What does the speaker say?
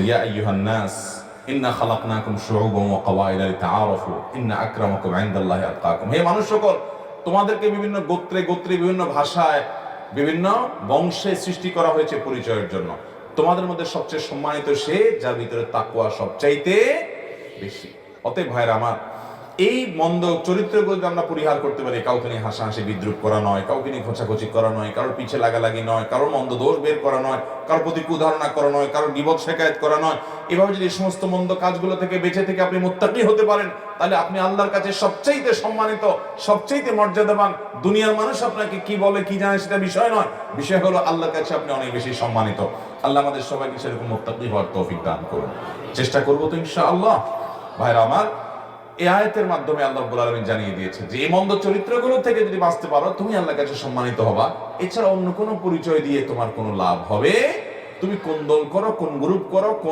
ইয়া আইয়ুহান নাস ইন্না খালাকনাকুম শুউবান ওয়া কওয়াইলা লিতাআরাফু ইন্না আকরামাকুম ইনদাল্লাহি আতকাকুম। হে মানুষ সকল, তোমাদেরকে বিভিন্ন গোত্রে গোত্রে বিভিন্ন ভাষায় বিভিন্ন বংশে সৃষ্টি করা হয়েছে পরিচয়ের জন্য। তোমাদের মধ্যে সবচেয়ে সম্মানিত সে যার ভিতরে তাকওয়া সবচাইতে বেশি। অতএব ভাইরা আমার, এই মন্দ চরিত্রগুলো যদি আমরা পরিহার করতে পারি, কাউকে নিয়ে হাসাহাসি বিদ্রুপ করা নয়, কাউকে নিয়ে খোঁচাখুচি করা নয়, কারোর পিছে লাগালাগি নয়, কারোর মন্দ দোষ বের করা নয়, কারোর প্রতি কুধারণা করা নয়, কারোর বিপদ শেকায়েত করা নয়, এভাবে যদি এই সমস্ত মন্দ কাজগুলো থেকে বেঁচে থেকে আপনি মুত্তাকি হতে পারেন, তাহলে আপনি আল্লাহর কাছে সবচাইতে সম্মানিত, সবচাইতে মর্যাদাবান। দুনিয়ার মানুষ আপনাকে কি বলে কি জানে সেটা বিষয় নয়, বিষয় হলো আল্লাহর কাছে আপনি অনেক বেশি সম্মানিত। আল্লাহ আমাদের সবাইকে সেরকম মুত্তাকি হওয়ার তৌফিক দান করুন। চেষ্টা করবো তো ইনশাআল্লাহ। ভাইরা আমার, এই আয়াতের মাধ্যমে আল্লাহ রাব্বুল আলামিন জানিয়ে দিয়েছে যে এই মন্দ চরিত্রগুলো থেকে যদি বাঁচতে পারো, তুমি আল্লাহর কাছে সম্মানিত হবা। এছাড়া অন্য কোনো পরিচয় দিয়ে তোমার কোনো লাভ হবে? তুমি কোন দল করো, কোন গ্রুপ করো,